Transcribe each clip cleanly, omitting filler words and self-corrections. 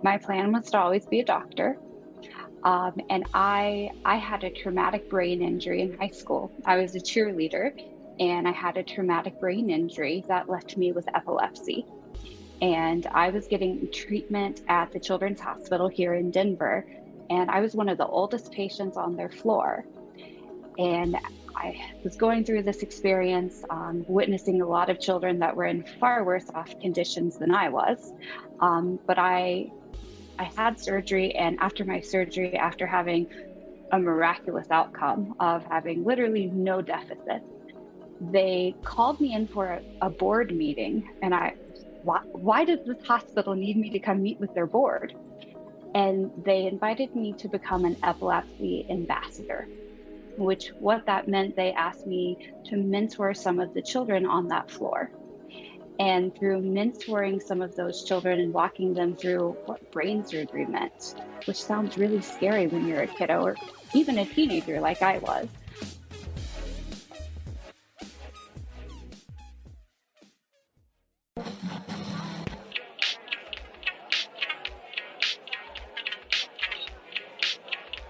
My plan was to always be a doctor. And I had a traumatic brain injury in high school. I was a cheerleader and I had a traumatic brain injury that left me with epilepsy. And I was getting treatment at the Children's Hospital here in Denver. And I was one of the oldest patients on their floor. And I was going through this experience, witnessing a lot of children that were in far worse off conditions than I was. But I had surgery, and after my surgery, after having a miraculous outcome of having literally no deficit, they called me in for a board meeting. And why does this hospital need me to come meet with their board? And they invited me to become an epilepsy ambassador, which what that meant, they asked me to mentor some of the children on that floor. And through mentoring some of those children and walking them through what brain surgery meant, which sounds really scary when you're a kiddo or even a teenager like I was.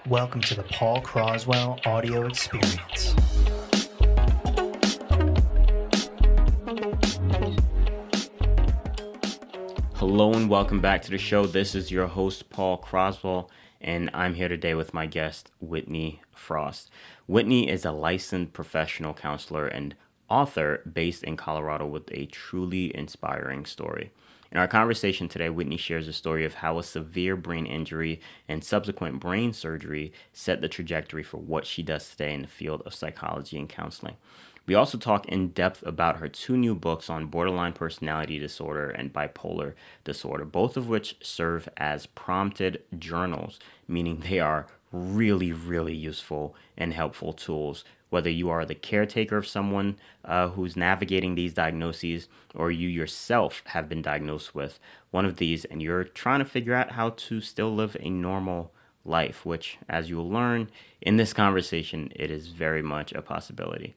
Welcome to the Paul Croswell audio experience. Hello and welcome back to the show. This is your host, Paul Croswell, and I'm here today with my guest, Whitney Frost. Whitney is a licensed professional counselor and author based in Colorado with a truly inspiring story. In our conversation today, Whitney shares a story of how a severe brain injury and subsequent brain surgery set the trajectory for what she does today in the field of psychology and counseling. We also talk in depth about her two new books on borderline personality disorder and bipolar disorder, both of which serve as prompted journals, meaning they are really, really useful and helpful tools, whether you are the caretaker of someone who's navigating these diagnoses or you yourself have been diagnosed with one of these and you're trying to figure out how to still live a normal life, which, as you'll learn in this conversation, it is very much a possibility.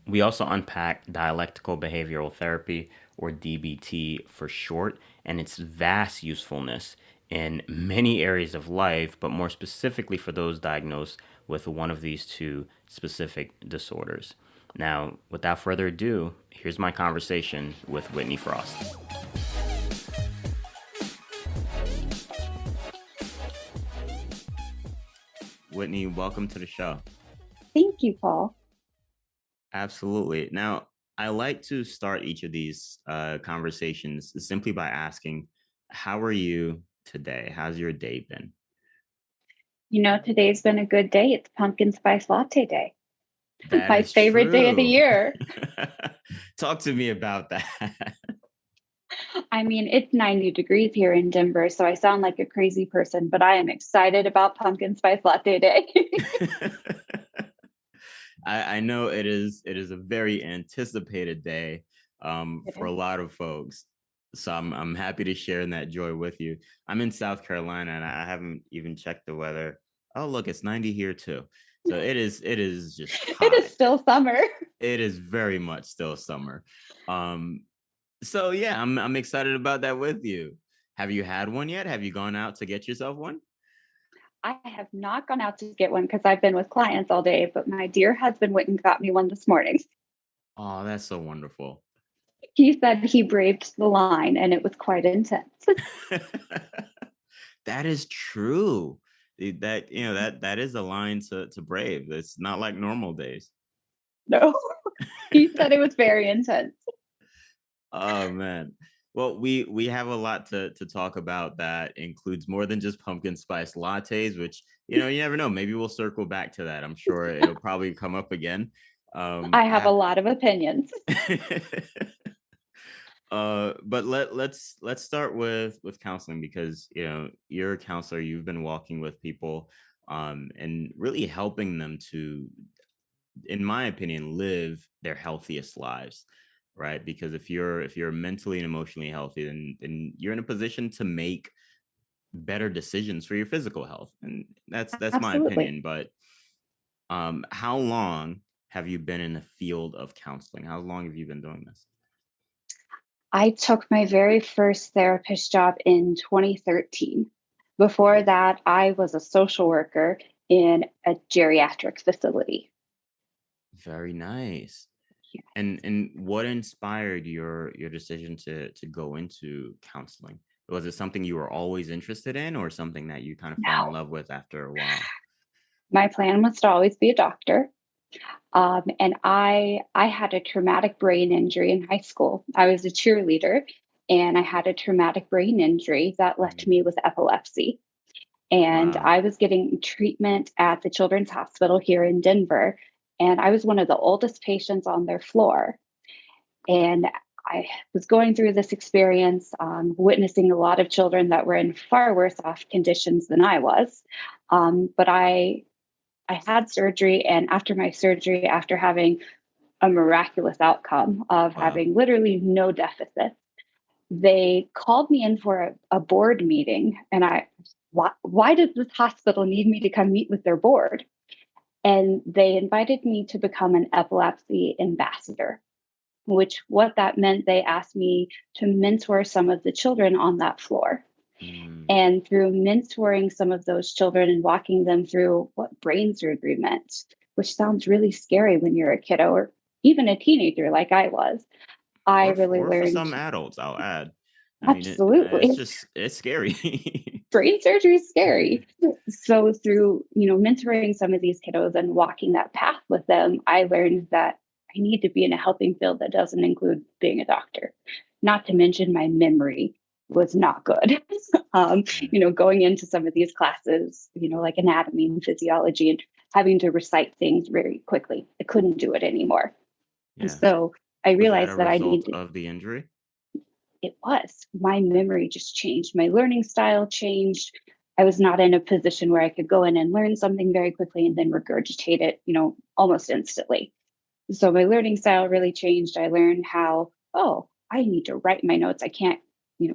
We also unpack dialectical behavioral therapy, or DBT for short, and its vast usefulness in many areas of life, but more specifically for those diagnosed with one of these two specific disorders. Now, without further ado, here's my conversation with Whitney Frost. Whitney, welcome to the show. Thank you, Paul. Absolutely. Now, I like to start each of these conversations simply by asking, how are you today? How's your day been? Today's been a good day. It's pumpkin spice latte day. That My is favorite day of the true. year. Talk to me about that. I mean, it's 90 degrees here in Denver, so I sound like a crazy person, but I am excited about pumpkin spice latte day. I know it is a very anticipated day for a lot of folks. So I'm happy to share in that joy with you. I'm in South Carolina and I haven't even checked the weather. Oh, look, it's 90 here too. So it is just It is hot. still summer. It is very much still summer. Um, so yeah, I'm excited about that with you. Have you had one yet? Have you gone out to get yourself one? I have not gone out to get one because I've been with clients all day, but my dear husband went and got me one this morning. Oh, that's so wonderful. He said he braved the line and it was quite intense. That is true. That that is a line to brave. It's not like normal days. No, he said it was very intense. Oh man. Well, we have a lot to talk about that includes more than just pumpkin spice lattes, which you never know. Maybe we'll circle back to that. I'm sure it'll probably come up again. I have a I lot of opinions. but let's start with counseling because you're a counselor. You've been walking with people, and really helping them to, in my opinion, live their healthiest lives, right? Because if you're mentally and emotionally healthy, then you're in a position to make better decisions for your physical health, and that's my Absolutely. opinion. But how long have you been in the field of counseling? How long have you been doing this? I took my very first therapist job in 2013. Before Nice. that, I was a social worker in a geriatric facility. Very nice. Yeah. And what inspired your decision to go into counseling? Was it something you were always interested in, or something that you kind of fell in No, love with after a while? my plan was to always be a doctor. And I had a traumatic brain injury in high school. I was a cheerleader, and I had a traumatic brain injury that left me Mm. with epilepsy. And Wow. I was getting treatment at the Children's Hospital here in Denver. And I was one of the oldest patients on their floor. And I was going through this experience, witnessing a lot of children that were in far worse off conditions than I was. But I had surgery, and after my surgery, after having a miraculous outcome of Wow. having literally no deficit, they called me in for a board meeting. And why does this hospital need me to come meet with their board? And they invited me to become an epilepsy ambassador, which what that meant, they asked me to mentor some of the children on that floor. Mm. And through mentoring some of those children and walking them through what brain surgery meant, which sounds really scary when you're a kiddo or even a teenager like I was, I really Or for learned some adults, I'll add. I mean, it's absolutely just it's scary. brain surgery is scary. So through, mentoring some of these kiddos and walking that path with them, I learned that I need to be in a helping field that doesn't include being a doctor. Not to mention my memory was not good. Yeah. Going into some of these classes, like anatomy and physiology and having to recite things very quickly. I couldn't do it anymore. Yeah. So I Was that a realized that I result need of the injury? it was. My memory just changed. My learning style changed. I was not in a position where I could go in and learn something very quickly and then regurgitate it, almost instantly. So my learning style really changed. I learned how, oh, I need to write my notes. I can't,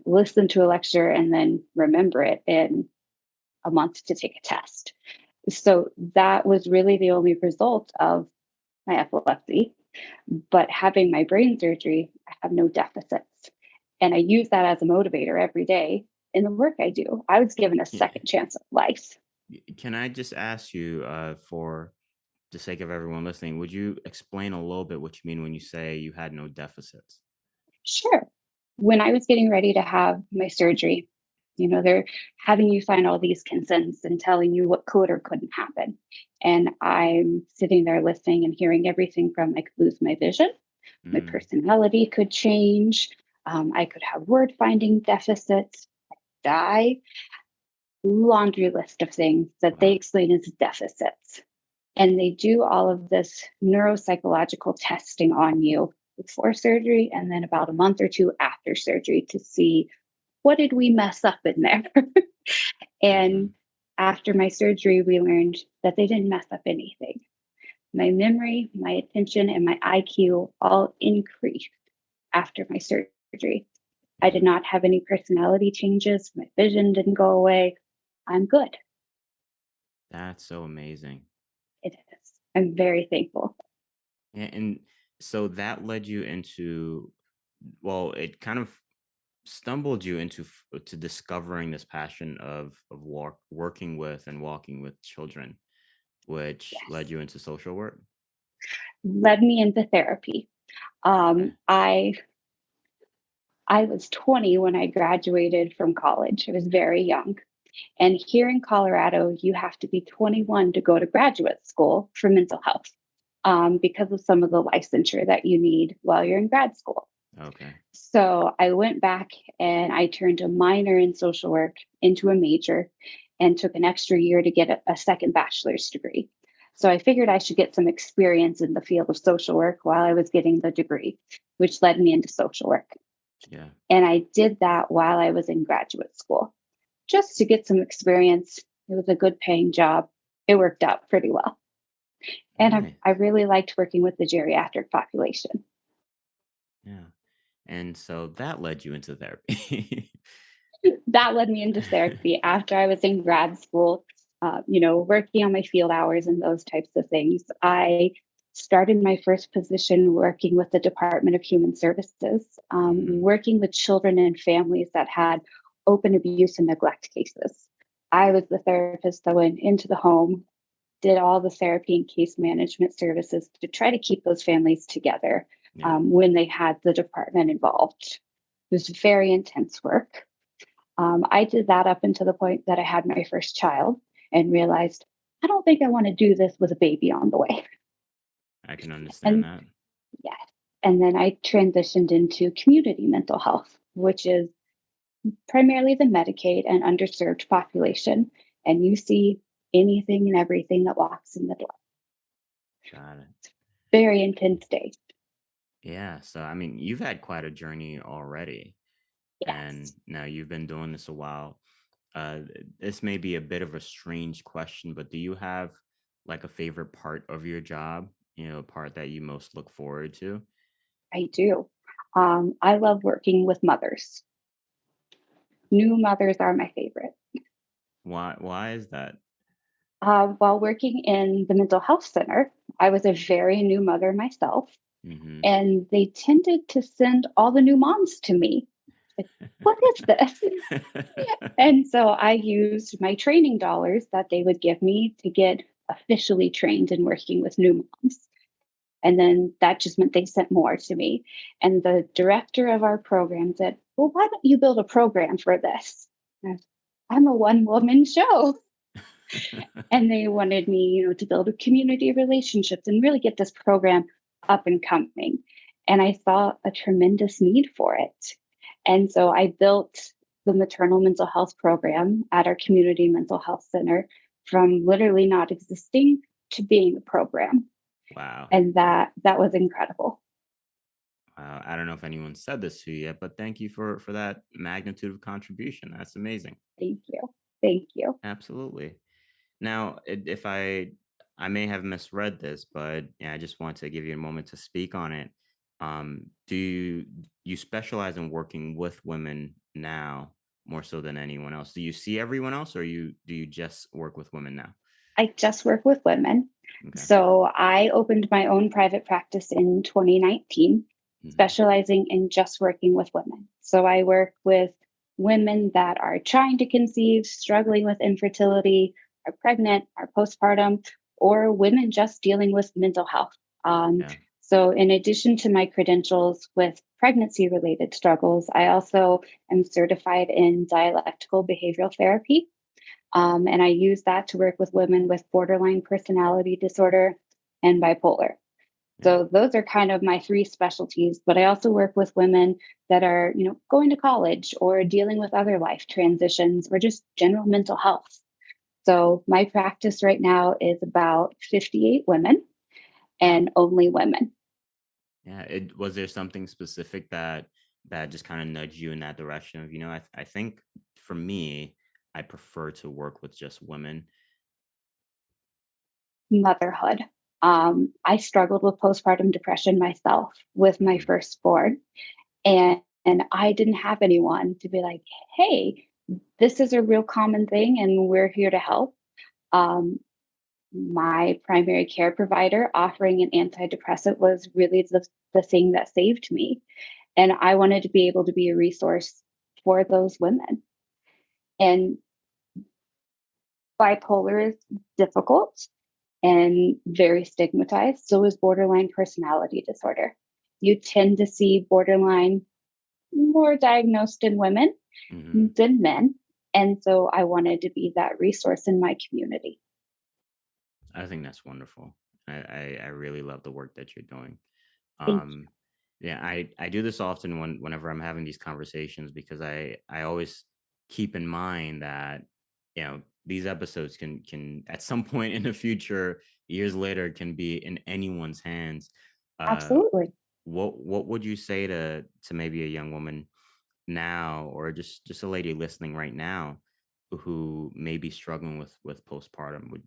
listen to a lecture and then remember it in a month to take a test. So that was really the only result of my epilepsy. But having my brain surgery, I have no deficits. And I use that as a motivator every day in the work I do. I was given a Yeah. second chance at life. Can I just ask you, for the sake of everyone listening, would you explain a little bit what you mean when you say you had no deficits? Sure. When I was getting ready to have my surgery, they're having you sign all these consents and telling you what could or couldn't happen. And I'm sitting there listening and hearing everything from I could lose my vision, my Mm. personality could change, I could have word finding deficits, die, laundry list of things that they Wow. explain as deficits. And they do all of this neuropsychological testing on you before surgery and then about a month or two after surgery to see what did we mess up in there. And Hmm. after my surgery, we learned that they didn't mess up anything. My memory, my attention, and my IQ all increased after my surgery. I Yeah. did not have any personality changes. My vision didn't go away. I'm good. That's so amazing. It is. I'm very thankful. Yeah, and so that led you into, well, it kind of stumbled you into to discovering this passion of working with and walking with children, which led Yes. you into social work. Led me into therapy. Okay. I was 20 when I graduated from college. I was very young. And here in Colorado, you have to be 21 to go to graduate school for mental health because of some of the licensure that you need while you're in grad school. Okay. So I went back and I turned a minor in social work into a major and took an extra year to get a second bachelor's degree. So I figured I should get some experience in the field of social work while I was getting the degree, which led me into social work. Yeah. And I did that while I was in graduate school just to get some experience. It was a good paying job. It worked out pretty well. And Nice. I really liked working with the geriatric population. Yeah. And so that led you into therapy. That led me into therapy after I was in grad school, working on my field hours and those types of things. I started my first position working with the Department of Human Services, Hmm. working with children and families that had open abuse and neglect cases. I was the therapist that went into the home, did all the therapy and case management services to try to keep those families together Yeah. when they had the department involved. It was very intense work. I did that up until the point that I had my first child and realized I don't think I want to do this with a baby on the way. I can understand And that. yes, and then I transitioned into community mental health, which is primarily the Medicaid and underserved population. And you see anything and everything that walks in the door. Got it. Very intense day. Yeah. So, I mean, you've had quite a journey already, and Yes, now you've been doing this a while. Uh, this may be a bit of a strange question, but do you have like a favorite part of your job? A part that you most look forward to? I do. I love working with mothers. New mothers are my favorite. Why is that? While working in the mental health center, I was a very new mother myself, Hmm. and they tended to send all the new moms to me. Like, what is this? And so I used my training dollars that they would give me to get officially trained in working with new moms. And then that just meant they sent more to me. And the director of our program said, well, why don't you build a program for this? And I was, I'm a one woman show. And they wanted me, to build a community relationships and really get this program up and coming. And I saw a tremendous need for it. And so I built the maternal mental health program at our community mental health center from literally not existing to being a program. Wow. And that was incredible. I don't know if anyone said this to you yet, but thank you for that magnitude of contribution. That's amazing. Thank you. Thank you. Absolutely. Now, if I may have misread this, but yeah, I just want to give you a moment to speak on it. Do you specialize in working with women now more so than anyone else? Do you see everyone else, or do you just work with women now? I just work with women. Okay. So I opened my own private practice in 2019, Hmm. specializing in just working with women. So I work with women that are trying to conceive, struggling with infertility, are pregnant, are postpartum, or women just dealing with mental health. Um, Yeah. so, in addition to my credentials with pregnancy related struggles, I also am certified in dialectical behavioral therapy. And I use that to work with women with borderline personality disorder and bipolar. Yeah. So those are kind of my three specialties, but I also work with women that are, going to college or dealing with other life transitions or just general mental health. So my practice right now is about 58 women Wow. and only women. Yeah. Was there something specific that just kind of nudged you in that direction of, I think for me, I prefer to work with just women. Motherhood. I struggled with postpartum depression myself with my Hmm. firstborn. And I didn't have anyone to be like, hey, this is a real common thing and we're here to help. Um, my primary care provider offering an antidepressant was really the thing that saved me. And I wanted to be able to be a resource for those women. And bipolar is difficult and very stigmatized. So is borderline personality disorder. You tend to see borderline more diagnosed in women Hmm. than men. And so I wanted to be that resource in my community. I think that's wonderful. I really love the work that you're doing. Thank Um, yeah, I do this often whenever I'm having these conversations because I always keep in mind that these episodes can at some point in the future, years later, can be in anyone's hands. you. Uh, Absolutely. what would you say to maybe a young woman now, or just a lady listening right now who may be struggling with postpartum? Would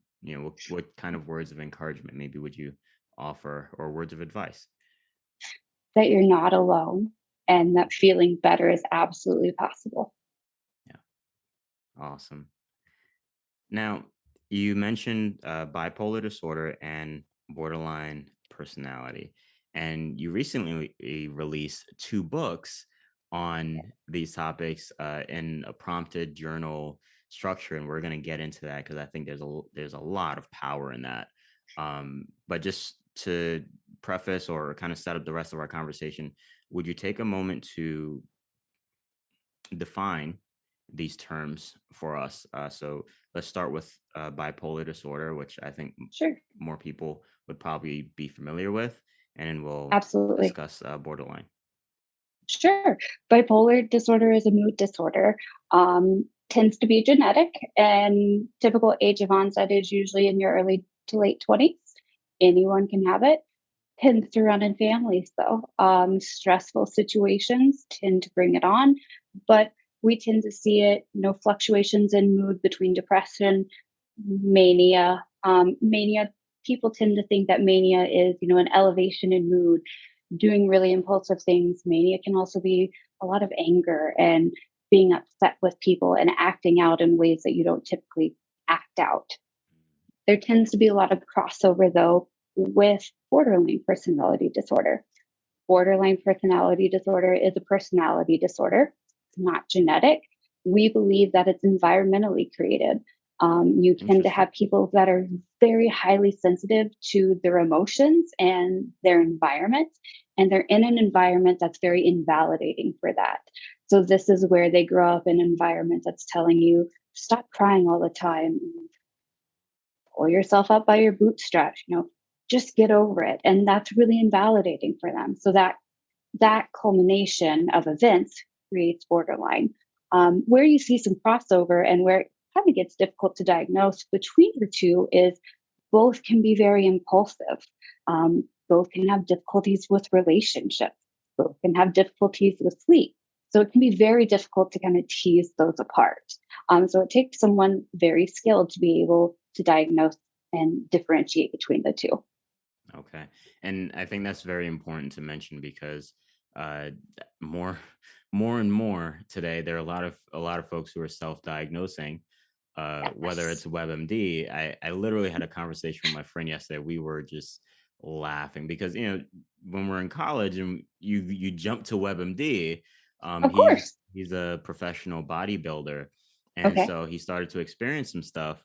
what kind of words of encouragement maybe would you offer, or words of advice? That you're not alone and that feeling better is absolutely possible. Yeah, awesome. Now, you mentioned bipolar disorder and borderline personality. And you recently released two books on these topics in a prompted journal structure, and we're going to get into that because I think there's a lot of power in that. But just to preface or kind of set up the rest of our conversation, would you take a moment to define these terms for us? So let's start with bipolar disorder, which I think Sure. more people would probably be familiar with, and then we'll Absolutely. discuss borderline. Sure. Bipolar disorder is a mood disorder. Tends to be genetic, and typical age of onset is usually in your early to late 20s. Anyone can have it. Tends to run in families, though. Stressful situations tend to bring it on, but we tend to see it, fluctuations in mood between depression, mania. Mania, people tend to think that mania is, an elevation in mood, doing really impulsive things. Mania can also be a lot of anger and being upset with people and acting out in ways that you don't typically act out. There tends to be a lot of crossover, though, with borderline personality disorder. Borderline personality disorder is a personality disorder. It's not genetic. We believe that it's environmentally created. You tend to have people that are very highly sensitive to their emotions and their environment, and they're in an environment that's very invalidating for that. So this is where they grow up in an environment that's telling you, stop crying all the time, pull yourself up by your bootstraps, just get over it. And that's really invalidating for them. So that culmination of events creates borderline. Where you see some crossover and where it kind of gets difficult to diagnose between the two is both can be very impulsive. Both can have difficulties with relationships. Both can have difficulties with sleep. So it can be very difficult to kind of tease those apart. So it takes someone very skilled to be able to diagnose and differentiate between the two. Okay. And I think that's very important to mention because uh, more and more today, there are a lot of folks who are self-diagnosing, whether Yes. it's WebMD. I literally had a conversation with my friend yesterday. We were just laughing because when we're in college and you jump to WebMD, Of course. he's a professional bodybuilder, and Okay. so he started to experience some stuff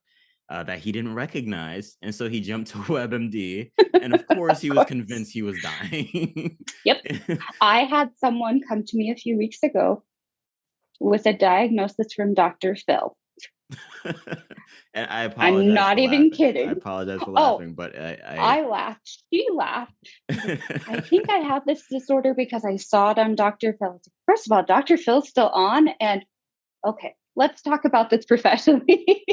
that he didn't recognize, and so he jumped to WebMD, and of course Of he was course. convinced he was dying. Yep. I had someone come to me a few weeks ago with a diagnosis from Dr. Phil. And I I'm apologize not for even laughing. I kidding. apologize for Oh, laughing, but I laughed. She laughed. She's like, I think I I have this disorder because I saw it on Dr. Phil. First of all, Dr. Phil's still on. And okay, let's talk about this professionally.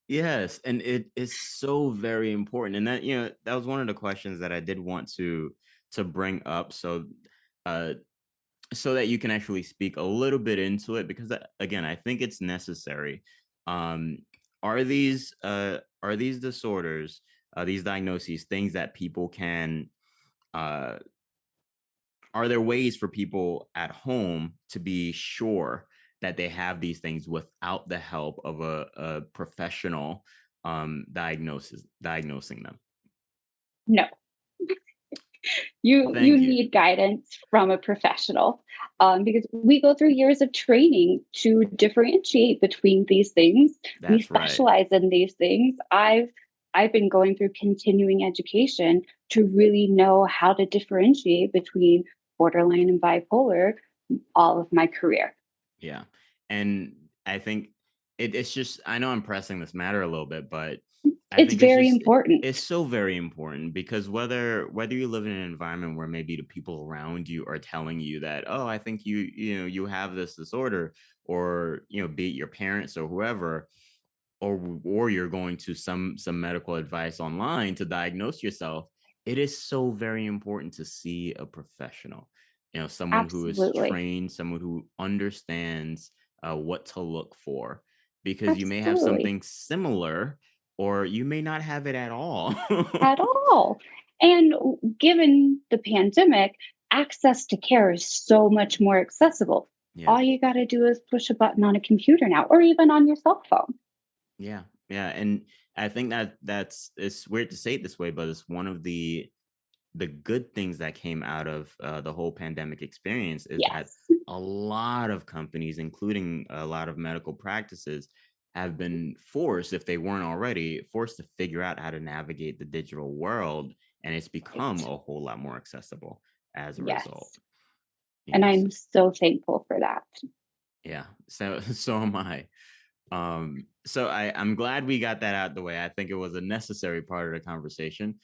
Yes, and it is so very important. And that, that was one of the questions that I did want to bring up. Uh so that you can actually speak a little bit into it because again, I think it's necessary. Um are these disorders, these diagnoses, things that people can uh are there ways for people at home to be sure that they have these things without the help of a professional diagnosing them? No, you Thank you. need guidance from a professional, because we go through years of training to differentiate between these things. We That's right. specialize in these things. I've been going through continuing education to really know how to differentiate between borderline and bipolar all of my career. Yeah. And I think it's just, I know I'm pressing this matter a little bit, but I It's think it's very just, important. it's so very important because whether you live in an environment where maybe the people around you are telling you that, oh, I think you have this disorder, or be it your parents or whoever, or you're going to some medical advice online to diagnose yourself, it is so very important to see a professional, someone who is Absolutely. trained, someone who understands what to look for, because you may have Absolutely. something similar or you may not have it at all. At all. And given the pandemic, access to care is so much more accessible. Yeah. All you got to do is push a button on a computer now, or even on your cell phone. Yeah, yeah, and I think that it's weird to say it this way, but it's one of the the good things that came out of the whole pandemic experience is that Yes. a lot of companies, including a lot of medical practices, have been forced, if they weren't already, forced to figure out how to navigate the digital world. And it's become Right. a whole lot more accessible as a result. Yes. And Yes. I'm so thankful for that. Yeah. So so am I. So I'm glad we got that out the way. I think it was a necessary part of the conversation.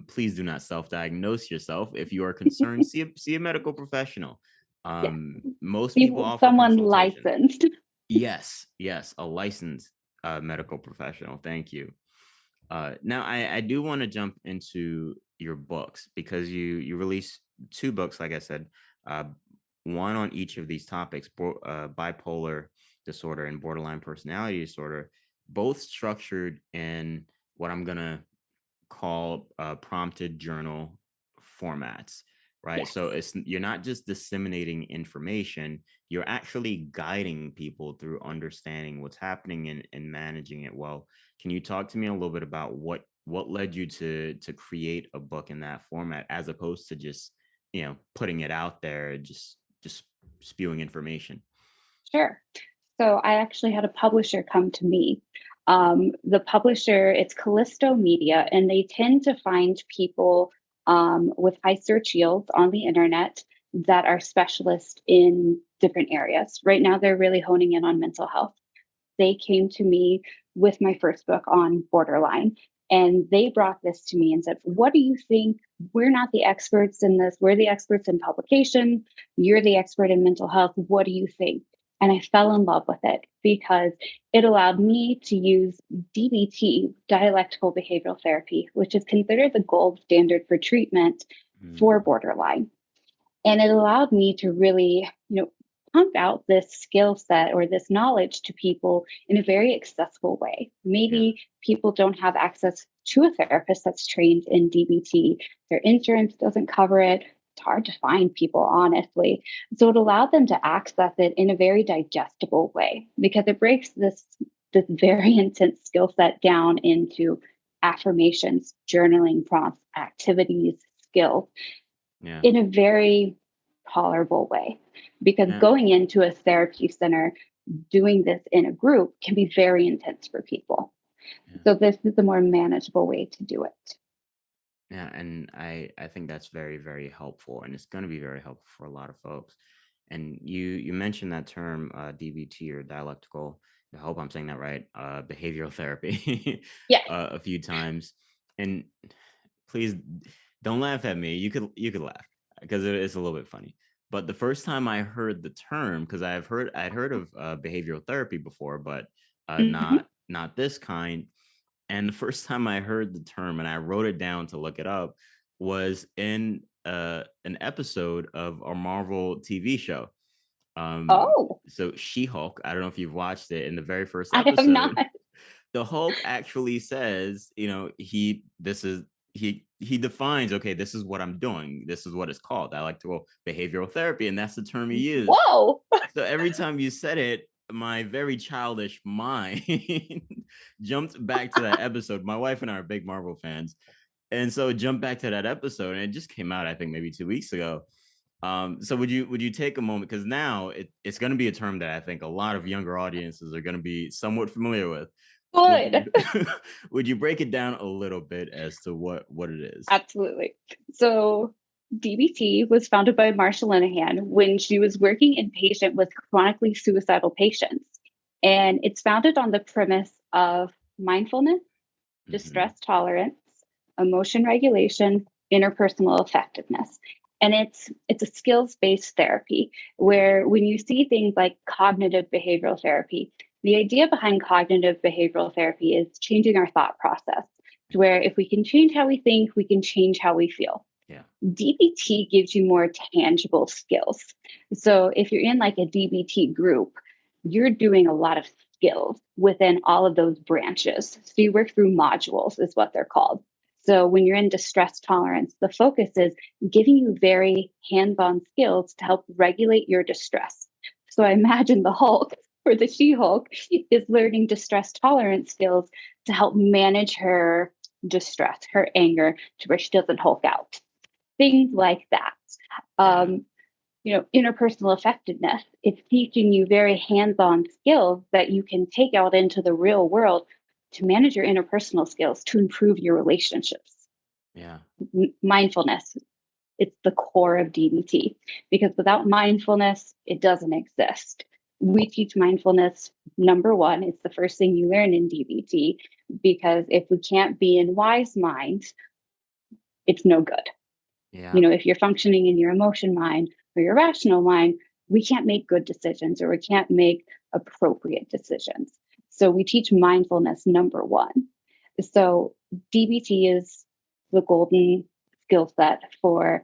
Please do not self-diagnose yourself. If you are concerned, see a medical professional. Yeah. Most people People, offer someone consultation. licensed. Yes, yes, a licensed medical professional. Thank you. Now, I do want to jump into your books because you released two books, like I said, uh, one on each of these topics, bipolar disorder and borderline personality disorder, both structured in what I'm gonna call prompted journal formats, right? Yes. So you're not just disseminating information, you're actually guiding people through understanding what's happening and managing it well. Can you talk to me a little bit about what led you to create a book in that format as opposed to just, putting it out there, just spewing information? Sure. So I actually had a publisher come to me. The publisher, it's Callisto Media, and they tend to find people with high search yields on the internet that are specialists in different areas. Right now, they're really honing in on mental health. They came to me with my first book on borderline, and they brought this to me and said, "What do you think? We're not the experts in this. We're the experts in publication. You're the expert in mental health. What do you think?" And I fell in love with it because it allowed me to use DBT, dialectical behavioral therapy, which is considered the gold standard for treatment for Mm, borderline. And it allowed me to really, pump out this skill set or this knowledge to people in a very accessible way. yeah, Maybe people don't have access to a therapist that's trained in DBT. Their insurance doesn't cover it. It's hard to find people, honestly. So it allowed them to access it in a very digestible way because it breaks this very intense skill set down into affirmations, journaling prompts, activities, skills yeah, in a very tolerable way. Because yeah. going into a therapy center, doing this in a group can be very intense for people. Yeah. So this is a more manageable way to do it. Yeah, and I think that's very, very helpful, and it's going to be very helpful for a lot of folks. And you mentioned that term DBT or dialectical. I hope I'm saying that right. Behavioral therapy Yes. a few times, and please don't laugh at me. You could laugh because it's a little bit funny. But the first time I heard the term, because I'd heard of behavioral therapy before, but Mhm. not this kind. And the first time I heard the term and I wrote it down to look it up was in an episode of a Marvel TV show. Um, Oh, so She-Hulk, I don't know if you've watched it. In the very first I have not. episode, the Hulk actually says, he defines, okay, this is what I'm doing. This is what it's called. I like to go behavioral therapy, and that's the term he used. Whoa. So every time you said it, my very childish mind jumped back to that episode. My wife and I are big Marvel fans. And so it jumped back to that episode, and it just came out, I think, maybe 2 weeks ago. So would you take a moment, because now it's going to be a term that I think a lot of younger audiences are going to be somewhat familiar with. Would you Good. would you break it down a little bit as to what it is? Absolutely. So DBT was founded by Marsha Linehan when she was working inpatient with chronically suicidal patients. And it's founded on the premise of mindfulness, Hmm. distress tolerance, emotion regulation, interpersonal effectiveness. And it's a skills-based therapy Yeah, where when you see things like cognitive behavioral therapy, the idea behind cognitive behavioral therapy is changing our thought process to where if we can change how we think, we can change how we feel. yeah, DBT gives you more tangible skills. So if you're in like a DBT group, you're doing a lot of skills within all of those branches. So you work through modules, is what they're called. So when you're in distress tolerance, the focus is giving you very hands-on skills to help regulate your distress. So I imagine the Hulk or the She-Hulk is learning distress tolerance skills to help manage her distress, her anger, to where she doesn't Hulk out. things like that. Um, interpersonal effectiveness, it's teaching you very hands-on skills that you can take out into the real world to manage your interpersonal skills to improve your relationships. Yeah. Mindfulness, it's the core of DBT, because without mindfulness, it doesn't exist. We teach mindfulness, number one, it's the first thing you learn in DBT, because if we can't be in wise mind, it's no good. Yeah. If you're functioning in your emotion mind or your rational mind, we can't make good decisions, or we can't make appropriate decisions. So we teach mindfulness, number one. So DBT is the golden skill set for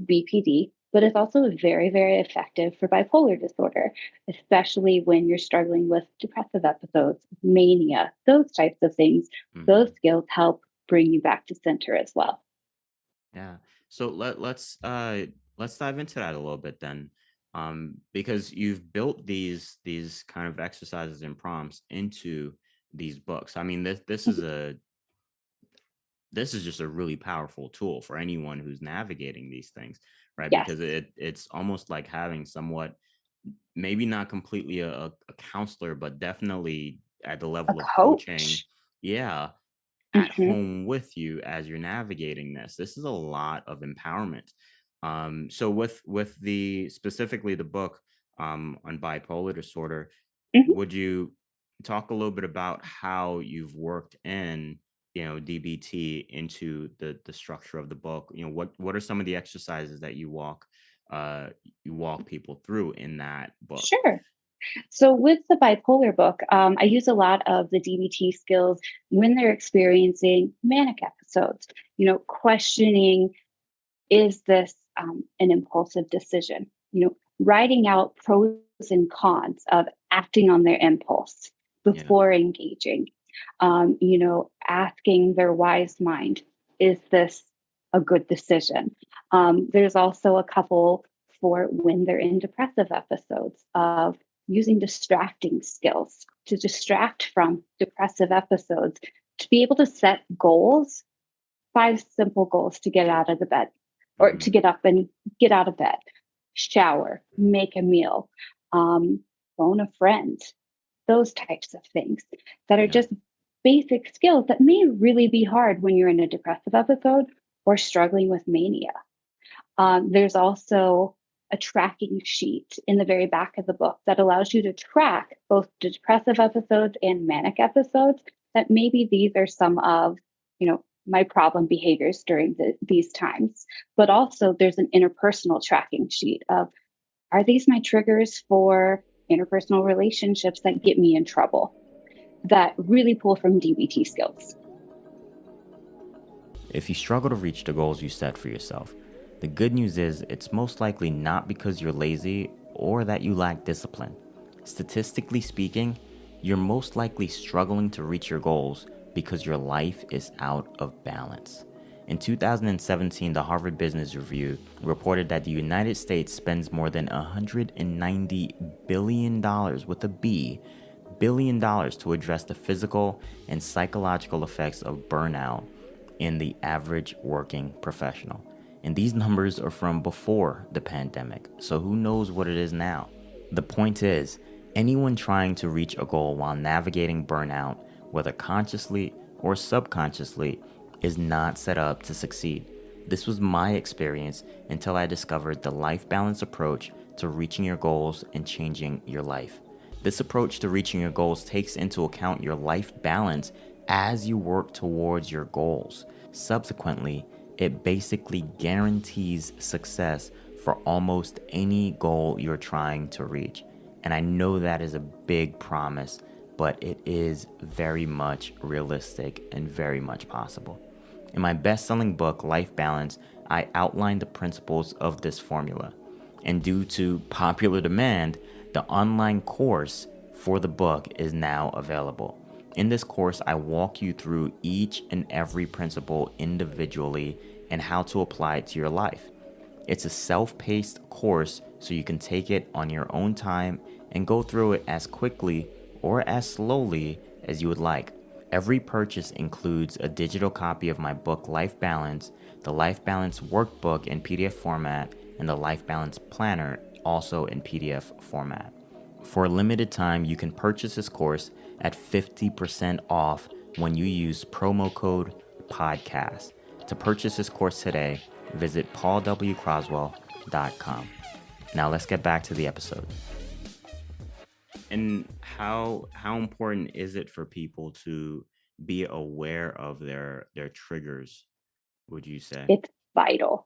BPD, but it's also very, very effective for bipolar disorder, especially when you're struggling with depressive episodes, mania, those types of things. Those skills help bring you back to center as well. Yeah. So let's dive into that a little bit then. Because you've built these kind of exercises and prompts into these books. I mean, this is just a really powerful tool for anyone who's navigating these things, right? Yes. Because it's almost like having somewhat, maybe not completely a counselor, but definitely at the A level of coaching. coach. Yeah, at Hmm. home with you as you're navigating this. This is a lot of empowerment. So with the specifically the book on bipolar disorder, Hmm. would you talk a little bit about how you've worked in, DBT into the structure of the book? What are some of the exercises that you walk people through in that book? Sure. So with the bipolar book, I use a lot of the DBT skills when they're experiencing manic episodes, questioning, is this an impulsive decision? Writing out pros and cons of acting on their impulse Yeah. before engaging. Asking their wise mind, is this a good decision? There's also a couple for when they're in depressive episodes of using distracting skills to distract from depressive episodes, to be able to set goals, 5 simple goals to get out of the bed, or to Hmm. get up and get out of bed, shower, make a meal, um, phone a friend, those types of things that are Yeah. just basic skills that may really be hard when you're in a depressive episode or struggling with mania. There's also a tracking sheet in the very back of the book that allows you to track both depressive episodes and manic episodes, that maybe these are some of, my problem behaviors during these times. But also there's an interpersonal tracking sheet of, are these my triggers for interpersonal relationships that get me in trouble, that really pull from DBT skills. If you struggle to reach the goals you set for yourself, the good news is it's most likely not because you're lazy or that you lack discipline. Statistically speaking, you're most likely struggling to reach your goals because your life is out of balance. In 2017, the Harvard Business Review reported that the United States spends more than $190 billion with a B, billion dollars to address the physical and psychological effects of burnout in the average working professional. And these numbers are from before the pandemic, so who knows what it is now. The point is, anyone trying to reach a goal while navigating burnout, whether consciously or subconsciously, is not set up to succeed. This was my experience until I discovered the life balance approach to reaching your goals and changing your life. This approach to reaching your goals takes into account your life balance as you work towards your goals. Subsequently, it basically guarantees success for almost any goal you're trying to reach. And I know that is a big promise, but it is very much realistic and very much possible. In my best-selling book, Life Balance, I outlined the principles of this formula. And due to popular demand, the online course for the book is now available. In this course, I walk you through each and every principle individually and how to apply it to your life. It's a self-paced course, so you can take it on your own time and go through it as quickly or as slowly as you would like. Every purchase includes a digital copy of my book, Life Balance, the Life Balance workbook in PDF format, and the Life Balance planner, also in PDF format. For a limited time, you can purchase this course at 50% off when you use promo code PODCAST. To purchase this course today, visit paulwcroswell.com. Now let's get back to the episode. And how important is it for people to be aware of their triggers, would you say? It's vital.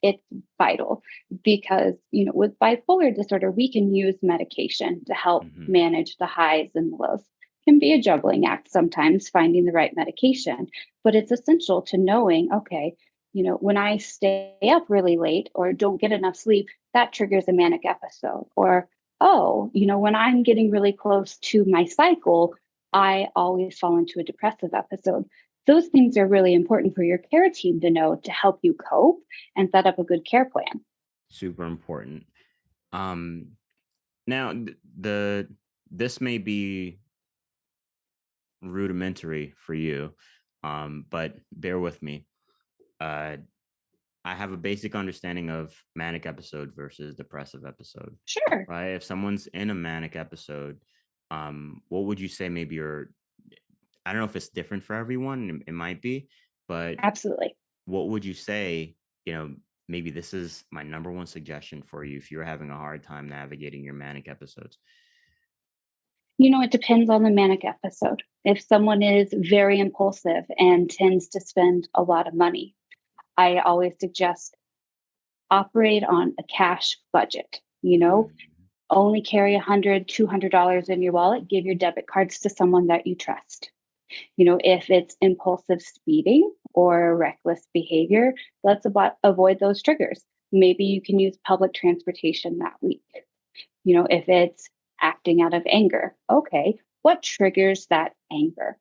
It's vital because, with bipolar disorder, we can use medication to help manage the highs and lows. It can be a juggling act sometimes finding the right medication, but it's essential to knowing, okay, when I stay up really late or don't get enough sleep, that triggers a manic episode. Or, when I'm getting really close to my cycle, I always fall into a depressive episode. Those things are really important for your care team to know to help you cope and set up a good care plan. Super important. Now this may be rudimentary for you, but bear with me. I have a basic understanding of manic episode versus depressive episode. Sure. Right? If someone's in a manic episode, what would you say maybe I don't know if it's different for everyone, it might be, but Absolutely. what would you say, maybe this is my number one suggestion for you if you're having a hard time navigating your manic episodes? It depends on the manic episode. If someone is very impulsive and tends to spend a lot of money, I always suggest operate on a cash budget. Only carry $100, $200 in your wallet. Give your debit cards to someone that you trust. If it's impulsive speeding or reckless behavior, let's avoid those triggers. Maybe you can use public transportation that week. If it's acting out of anger, okay, what triggers that anger?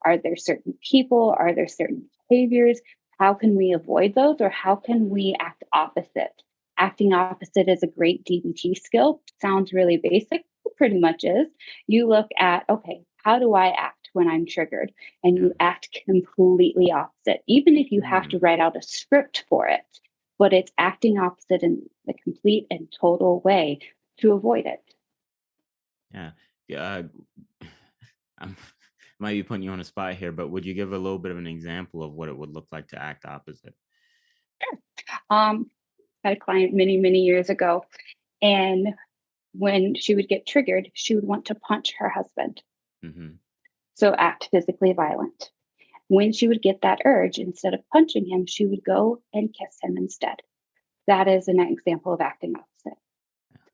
Are there certain people? Are there certain behaviors? How can we avoid those, or how can we act opposite? Acting opposite is a great DBT skill. Sounds really basic, it pretty much is. You look at, okay, how do I act when I'm triggered? And you act completely opposite, even if you have to write out a script for it. But it's acting opposite in the complete and total way to avoid it. Yeah. I might be putting you on a spot here, but would you give a little bit of an example of what it would look like to act opposite? Sure. Had a client many, many years ago, and when she would get triggered, she would want to punch her husband. So act physically violent. When she would get that urge, instead of punching him, she would go and kiss him instead. That is an example of acting opposite.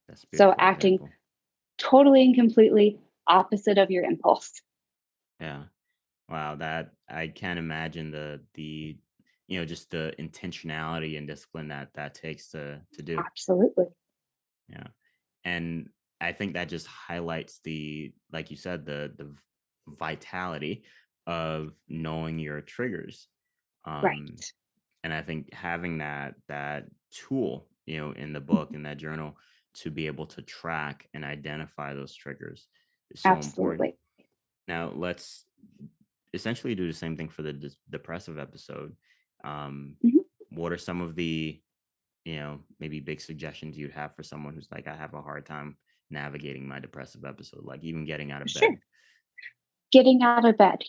That's so acting example. Totally and completely opposite of your impulse. Yeah. Wow, that I can't imagine the just the intentionality and discipline that takes to do. Absolutely. Yeah. And I think that just highlights like you said, the vitality of knowing your triggers. Right. And I think having that tool, in the book, in that journal, to be able to track and identify those triggers is so important. Absolutely. Now let's essentially do the same thing for the depressive episode. Mhm. What are some of the, maybe big suggestions you'd have for someone who's like, I have a hard time navigating my depressive episode, like even getting out of Sure. bed? Getting out of bed,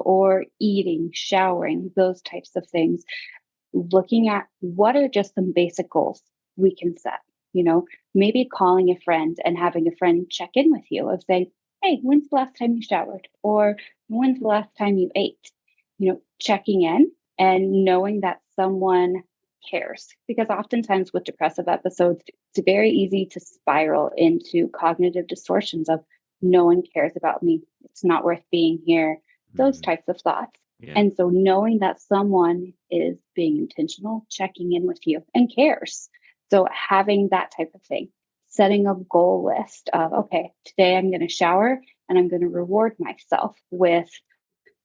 or eating, showering, those types of things. Looking at what are just some basic goals we can set. Maybe calling a friend and having a friend check in with you of saying, hey, when's the last time you showered? Or when's the last time you ate? Checking in and knowing that someone cares. Because oftentimes with depressive episodes, it's very easy to spiral into cognitive distortions of no one cares about me. It's not worth being here. Those types of thoughts. Yeah. And so knowing that someone is being intentional, checking in with you and cares. So having that type of thing, setting a goal list of, okay, today I'm going to shower and I'm going to reward myself with,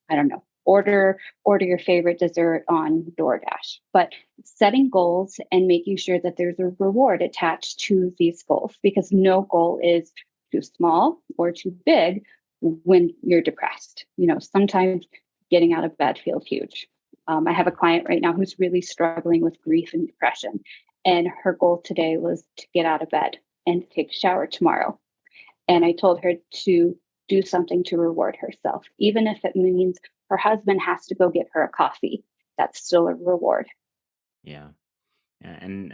I don't know, order your favorite dessert on DoorDash. But setting goals and making sure that there's a reward attached to these goals, because no goal is too small or too big. when you're depressed. Sometimes getting out of bed feels huge. I have Yeah. a client right now who's really struggling with grief and depression. And her goal today was to get out of bed and take a shower tomorrow. And Yeah. I told her to do something to reward herself, even if it means her husband has to go get her a coffee. That's still a reward. Yeah. And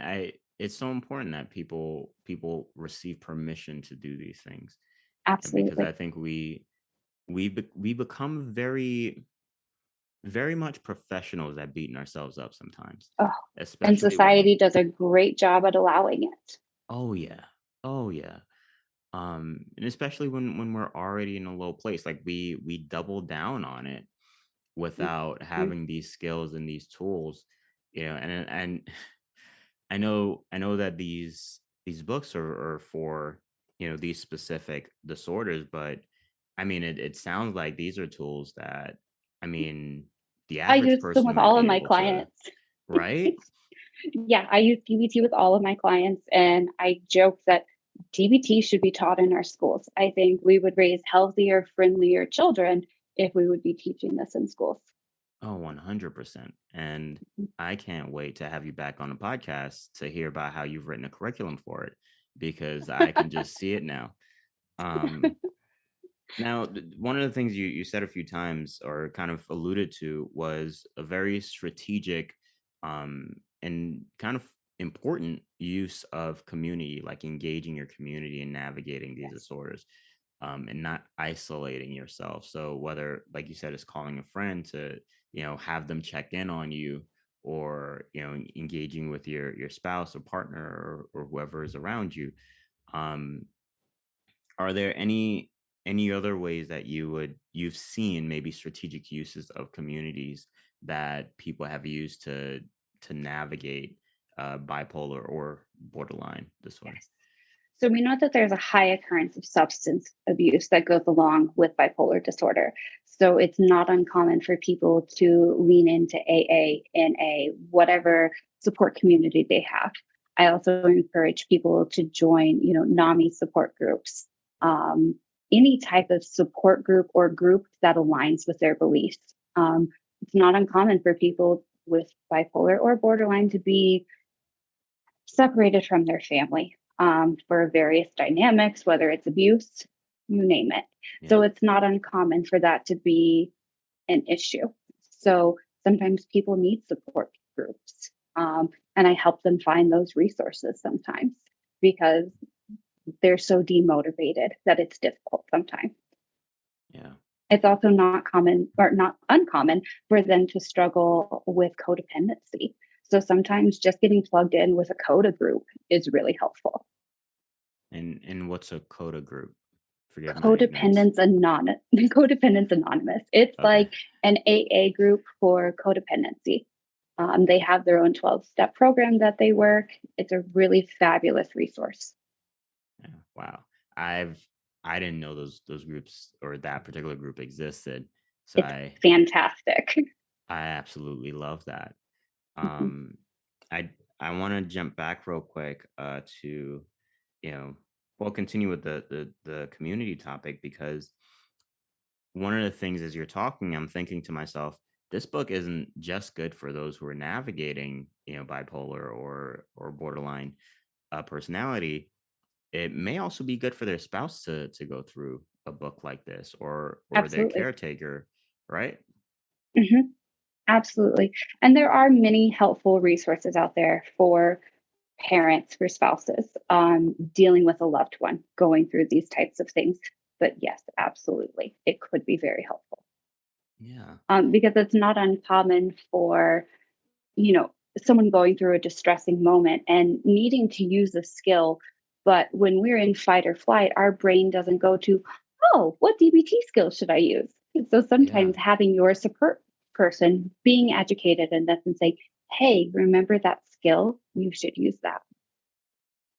it's so important that people receive permission to do these things. And because I Absolutely. think we become very much professionals at beating ourselves up sometimes, Oh, and especially when society does a great job at allowing it. oh yeah, oh yeah. And especially when we're already in a low place, like we double down on it without Mhm. having these skills and these tools, and I know that these books are for, these specific disorders, but I mean it sounds like these are tools that, I mean, the I average use them person with might all of be my able to, clients. right? Yeah, I use DBT with all of my clients, and I joke that DBT should be taught in our schools. I think we would raise healthier, friendlier children if we would be teaching this in schools. Oh, 100%. And I can't wait to have you back on the podcast to hear about how you've written a curriculum for it, because I can just see it now. Um, Now, one of the things you said a few times or kind of alluded to was a very strategic, and kind of important use of community, like engaging your community and navigating these Yes, disorders, and not isolating yourself. So whether, like you said, is calling a friend to, have them check in on you, or, engaging with your spouse or partner, or whoever is around you. Um, are there any other ways that you've seen maybe strategic uses of communities that people have used to navigate bipolar or borderline disorder? yes. So we know that there's a high occurrence of substance abuse that goes along with bipolar disorder. So it's not uncommon for people to lean into AA, NA, whatever support community they have. I also encourage people to join, NAMI support groups, um, any type of support group or group that aligns with their beliefs. It's not uncommon for people with bipolar or borderline to be separated from their family for various dynamics, whether it's abuse, you name it. Yeah. So it's not uncommon for that to be an issue. So sometimes people need support groups. And I help them find those resources sometimes because they're so demotivated that it's difficult sometimes. Yeah. It's also not common or not uncommon for them to struggle with codependency. So sometimes just getting plugged in with a CODA group is really helpful. And what's a coda group? Forgive my ignorance. Codependence Anonymous. Codependence Anonymous. It's Okay. like an AA group for codependency. They have their own 12-step program that they work. It's a really fabulous resource. Yeah. Wow. I didn't know those groups or that particular group existed. So It's fantastic. I absolutely love that. Mhm. Um, I I want to jump back real quick to, you know, well, continue with the community topic, because one of the things as you're talking, I'm thinking to myself, this book isn't just good for those who are navigating, bipolar or borderline personality. It may also be good for their spouse to go through a book like this, or their Absolutely. caretaker, right? Mhm. Absolutely. And there are many helpful resources out there for parents, for spouses, dealing with a loved one going through these types of things. But yes, absolutely, it could be very helpful Yeah. because it's not uncommon for, you know, someone going through a distressing moment and needing to use a skill. But when we're in fight or flight, our brain doesn't go to, oh, what DBT skill should I use? And so Yeah. sometimes having your support person being educated in this and say, hey, remember that skill? You should use that.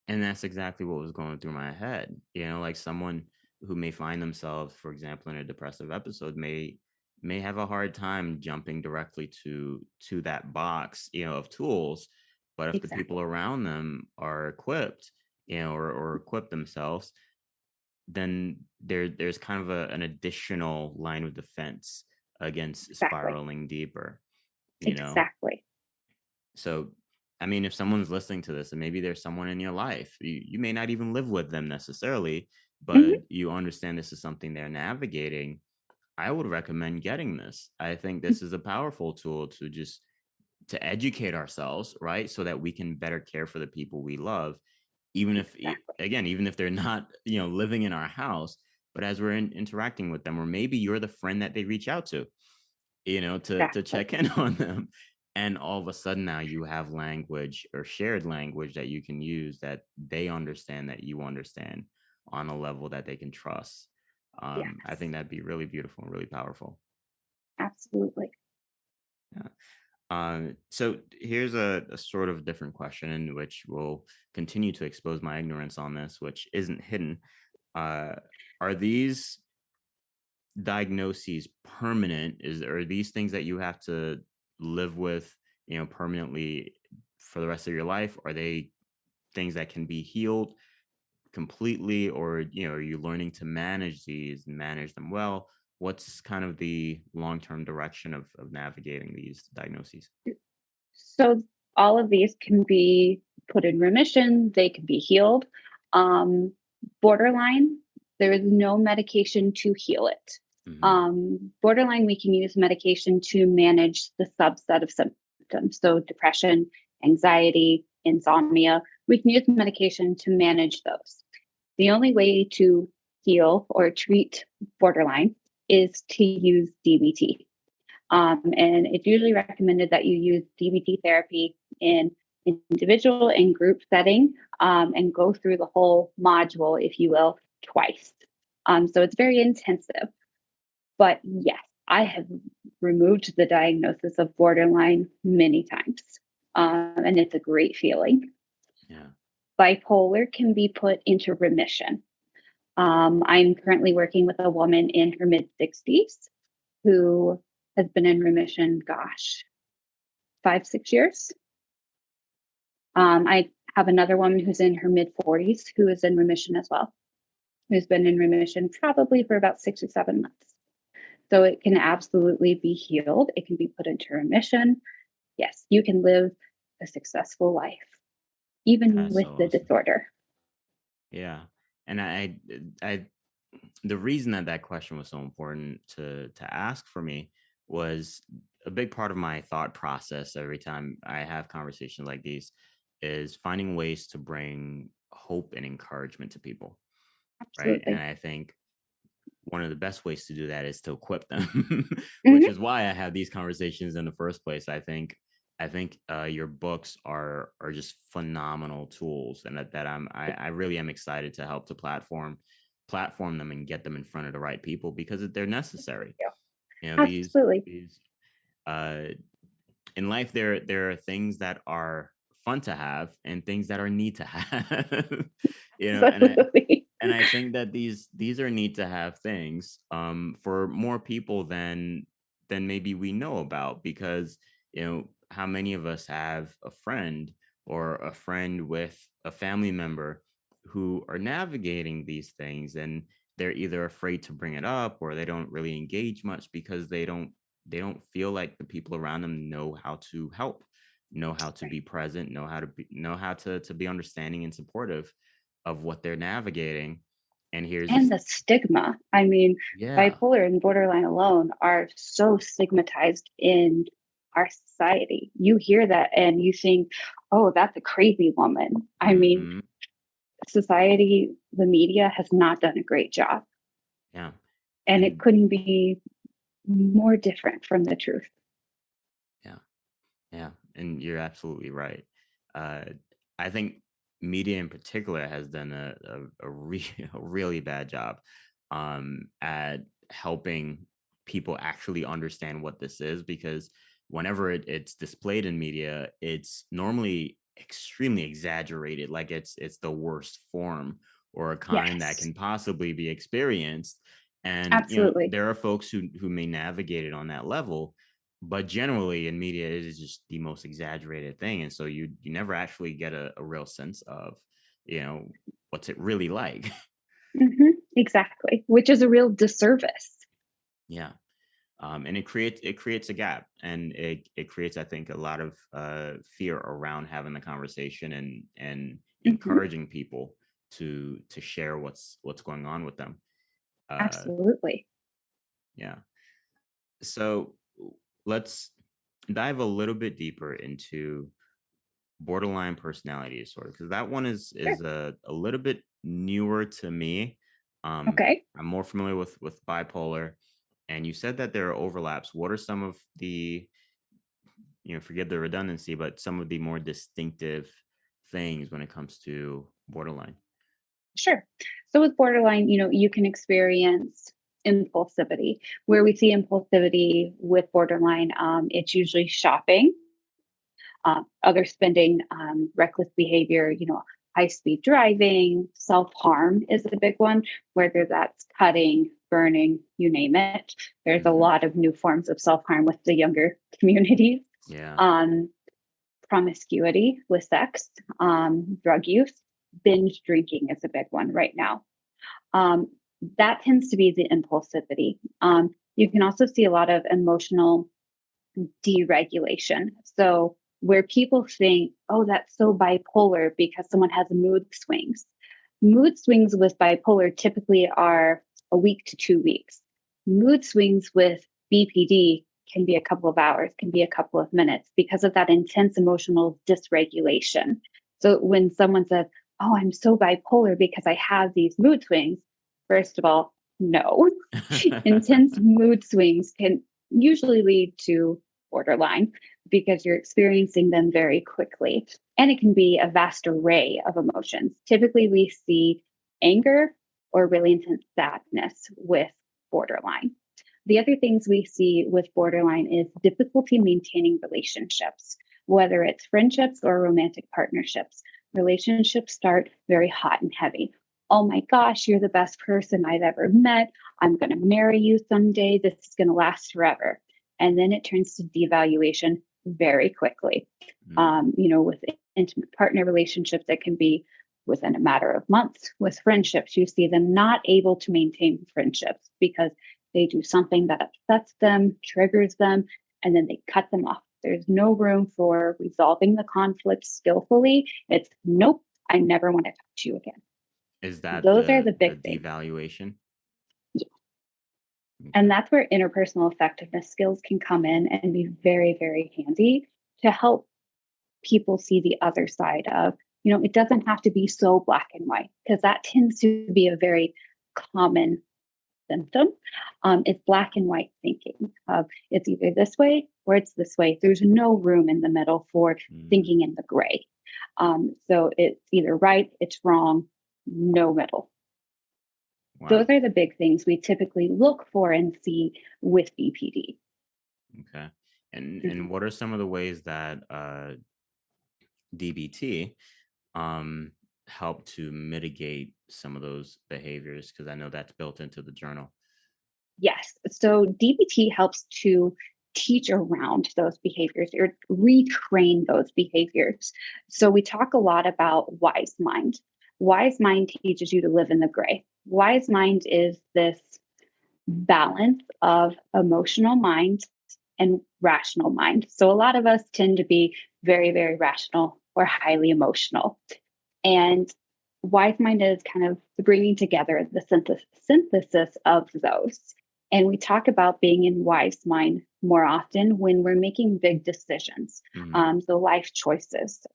And that's exactly what was going through my head. Like someone who may find themselves, for example, in a depressive episode may have a hard time jumping directly to that box, of tools. But if the people Exactly. around them are equipped, or equip themselves, there's kind of an additional line of defense against Exactly. spiraling deeper, you know? Exactly. So, I mean, if someone's listening to this and maybe there's someone in your life, you may not even live with them necessarily, but Hmm. you understand this is something they're navigating. I would recommend getting this. I think this is a powerful tool to educate ourselves, right? So that we can better care for the people we love, even if, Exactly. again, even if they're not, living in our house, but as we're interacting with them, or maybe you're the friend that they reach out to, to Exactly. check in on them. And all of a sudden now you have language or shared language that you can use that they understand, that you understand on a level that they can trust. I Yes. think that'd be really beautiful and really powerful. Absolutely. Yeah. So here's a sort of different question in which will continue to expose my ignorance on this, which isn't hidden. Uh, are these diagnoses permanent? Are these things that you have to live with, permanently for the rest of your life? Are they things that can be healed completely, or are you learning to manage these and manage them well? What's kind of the long-term direction of navigating these diagnoses? So all of these can be put in remission, they can be healed. Um, Borderline, there is no medication to heal it. Hmm. Borderline, we can use medication to manage the subset of symptoms. So depression, anxiety, insomnia, we can use medication to manage those. The only way to heal or treat borderline is to use DBT. And it's usually recommended that you use DBT therapy in individual and group setting, and go through the whole module, if you will, twice. So it's very intensive. But yes, I have removed the diagnosis of borderline many times. And it's a great feeling. Yeah. Bipolar can be put into remission. I'm currently working with a woman in her mid 60s who has been in remission, gosh, 5, 6 years. I have another woman who's in her mid 40s who is in remission as well, who's been in remission probably for about 6 or 7 months. So it can absolutely be healed. It can be put into remission. Yes, you can live a successful life, even That's with so the awesome. disorder. Yeah. And I the reason that that question was so important to ask for me was a big part of my thought process every time I have conversations like these is finding ways to bring hope and encouragement to people, right? And Absolutely. I think one of the best ways to do that is to equip them, which Hmm. is why I have these conversations in the first place. I think your books are just phenomenal tools, and I really am excited to help to platform them and get them in front of the right people because they're necessary. Yeah, You know, absolutely. these uh in life there are things that are fun to have and things that are need to have. And Absolutely. I think that these are need to have things for more people than maybe we know about, because how many of us have a friend or a friend with a family member who are navigating these things, and they're either afraid to bring it up or they don't really engage much because they don't feel like the people around them know how to help, know how to Right. be present, know how to be understanding and supportive of what they're navigating. And here's And this. the stigma. I mean, Yeah. bipolar and borderline alone are so stigmatized in our society. You hear that and you think, oh, that's a crazy woman. I mean, Hmm. society, the media has not done a great job. Yeah. And it And couldn't be more different from the truth. yeah. Yeah, and you're absolutely right. Uh, I think media in particular has done a really bad job at helping people actually understand what this is, because whenever it's displayed in media, it's normally extremely exaggerated, like it's the worst form or a kind that Yes, can possibly be experienced. And absolutely. there are folks who may navigate it on that level, but generally in media it is just the most exaggerated thing, and so you never actually get a real sense of you know what's it really like. Hmm. Exactly, which is a real disservice. Yeah. And it creates a gap, and it creates, I think, a lot of fear around having the conversation and Hmm. encouraging people to share what's going on with them. Uh, Absolutely. yeah. So let's dive a little bit deeper into borderline personality disorder, because that one Sure. is a little bit newer to me. Okay. I'm more familiar with bipolar, and you said that there are overlaps. What are some of the, forget the redundancy, but some of the more distinctive things when it comes to borderline? Sure. So with borderline, you can experience impulsivity. Where we see impulsivity with borderline, it's usually shopping, other spending, reckless behavior, high speed driving, self harm is a big one, whether that's cutting, burning, you name it. There's a Hmm. lot of new forms of self harm with the younger communities. Yeah. Um, Promiscuity with sex, drug use, binge drinking is a big one right now. Um, that tends to be the impulsivity. You can also see a lot of emotional deregulation. So, where people think, oh, that's so bipolar because someone has mood swings. Mood swings with bipolar typically are a week to 2 weeks. Mood swings with BPD can be a couple of hours, can be a couple of minutes because of that intense emotional dysregulation. So, when someone says, oh, I'm so bipolar because I have these mood swings, first of all, no. Intense mood swings can usually lead to borderline because you're experiencing them very quickly. And it can be a vast array of emotions. Typically, we see anger or really intense sadness with borderline. The other things we see with borderline is difficulty maintaining relationships, whether it's friendships or romantic partnerships. Relationships start very hot and heavy. Oh my gosh, you're the best person I've ever met. I'm going to marry you someday. This is going to last forever. And then it turns to devaluation very quickly. Mm. With intimate partner relationships, it can be within a matter of months. With friendships, you see them not able to maintain friendships because they do something that upsets them, triggers them, and then they cut them off. There's no room for resolving the conflict skillfully. It's nope, I never want to talk to you again. Is that Those are the the big things. devaluation? And Okay. that's where interpersonal effectiveness skills can come in and be very, very handy to help people see the other side of, it doesn't have to be so black and white because that tends to be a very common symptom. It's black and white thinking of it's either this way or it's this way. There's no room in the middle for Mm. thinking in the gray. So it's either right, it's wrong, no middle. Those Wow. are the big things we typically look for and see with BPD. Okay. And Mhm. what are some of the ways that DBT um help to mitigate some of those behaviors? Because I know that's built into the journal. Yes. So DBT helps to teach around those behaviors or retrain those behaviors. So we talk a lot about wise mind. Wise mind teaches you to live in the gray. Wise mind is this balance of emotional mind and rational mind. So a lot of us tend to be very, very rational or highly emotional. And wise mind is kind of the bringing together the synthesis of those. And we talk about being in wise mind more often when we're making big decisions. Hmm. So life choices,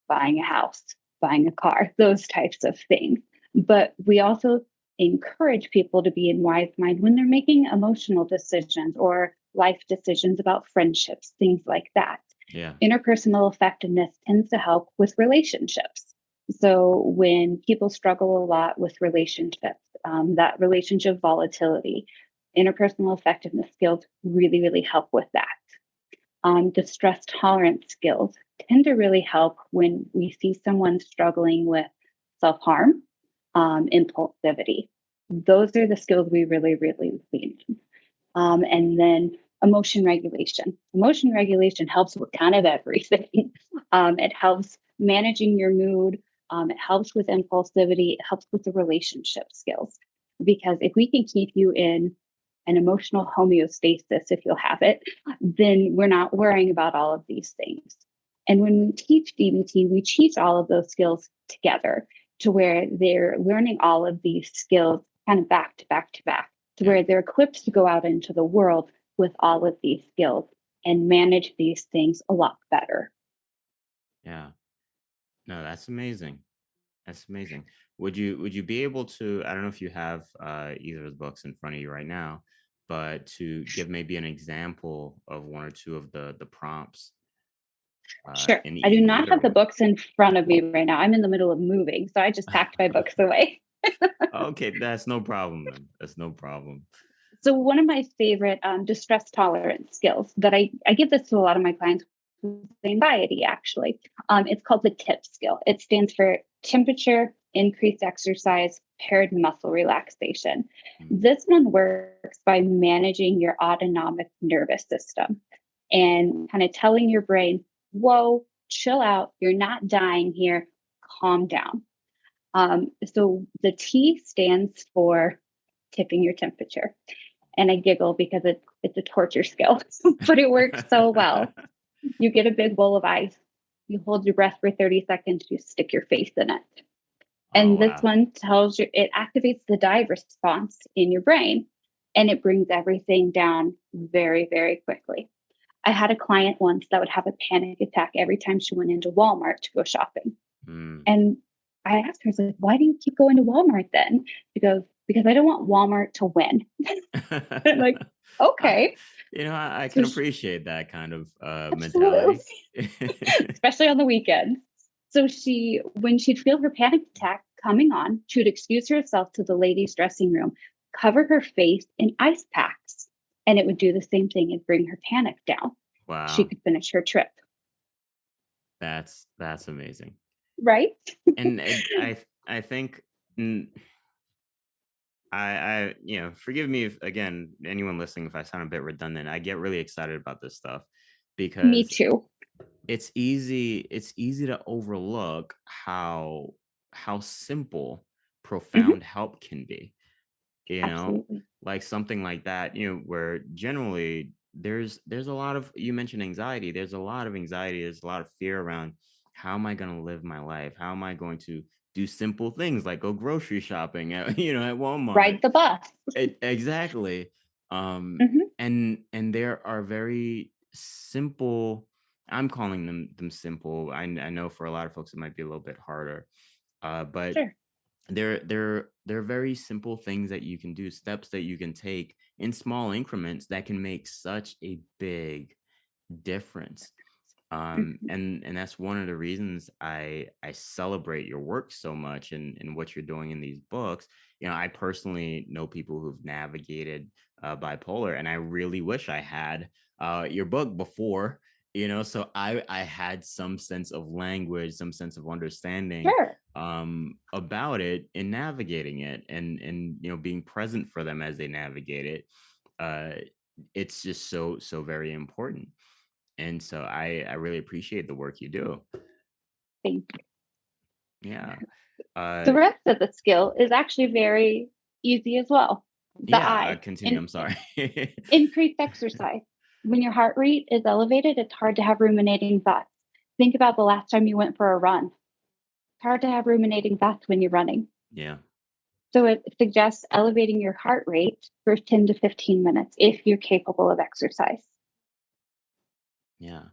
buying a house, buying a car, those types of things. But we also encourage people to be in wise mind when they're making emotional decisions or life decisions about friendships, things like that. Yeah. Interpersonal effectiveness tends to help with relationships. So when people struggle a lot with relationships, that relationship volatility, interpersonal effectiveness skills really, really help with that. The stress tolerance skills tend to really help when we see someone struggling with self harm, impulsivity. Those are the skills we really, really lean in. And then emotion regulation. Emotion regulation helps with kind of everything. It helps managing your mood, It helps with impulsivity. It helps with the relationship skills. Because if we can keep you in an emotional homeostasis, if you'll have it, then we're not worrying about all of these things. And when we teach DBT, we teach all of those skills together to where they're learning all of these skills kind of back to back to back, to where they're equipped to go out into the world with all of these skills and manage these things a lot better. Yeah. No, that's amazing. That's amazing. Would you be able to, I don't know if you have either of the books in front of you right now, but to give maybe an example of one or two of the prompts Sure. in I do in not either have the one? books in front of me right now. I'm in the middle of moving, so I just packed my books away. Okay, that's no problem then. That's no problem. So one of my favorite distress tolerance skills that I give this to a lot of my clients with anxiety, actually. It's called the TIP skill. It stands for temperature, increased exercise, paired muscle relaxation. Mm. This one works by managing your autonomic nervous system and kind of telling your brain, whoa, chill out. You're not dying here. Calm down. So the T stands for tipping your temperature. And I giggle because it's a torture skill, but it works so well. You get a big bowl of ice, you hold your breath for 30 seconds, you stick your face in it. Oh And this wow. one tells you, it activates the dive response in your brain and it brings everything down very, very quickly. I had a client once that would have a panic attack every time she went into Walmart to go shopping. Mm. And I asked her, I was like, why do you keep going to Walmart then? She goes, because I don't want Walmart to win. And I'm like, I, okay. I So can she, appreciate that kind of absolutely, mentality. especially on the weekends. So when she'd feel her panic attack coming on, she would excuse herself to the ladies' dressing room, cover her face in ice packs, and it would do the same thing and bring her panic down. She Wow, could finish her trip, that's amazing. right? And I think mm, I forgive me if again anyone listening if I sound a bit redundant. I get really excited about this stuff Me because too. it's easy to overlook how simple Mhm. profound help can be. you know Absolutely. like something like that, where generally there's a lot of, you mentioned anxiety, there's a lot of anxiety, there's a lot of fear around how am I going to live my life, how am I going to do simple things like go grocery shopping at at Walmart. Ride the bus. Exactly. Mhm. And there are very simple, I'm calling them simple. I know for a lot of folks it might be a little bit harder, but Sure. they're very simple things that you can do, steps that you can take in small increments that can make such a big difference. Mhm. And that's one of the reasons I celebrate your work so much and what you're doing in these books. I personally know people who've navigated bipolar, and I really wish I had your book before. So I had some sense of language, some sense of understanding Sure. about it and navigating it, and being present for them as they navigate it. uh it's just so very important, and so I really appreciate the work you do. Thank you. Yeah. The Uh rest of the skill is actually very easy as well. The yeah, I, continue. in, I'm sorry. increased exercise. When your heart rate is elevated, it's hard to have ruminating thoughts. Think about the last time you went for a run. It's hard to have ruminating thoughts when you're running. Yeah. So it suggests elevating your heart rate for 10 to 15 minutes if you're capable of exercise. Yeah.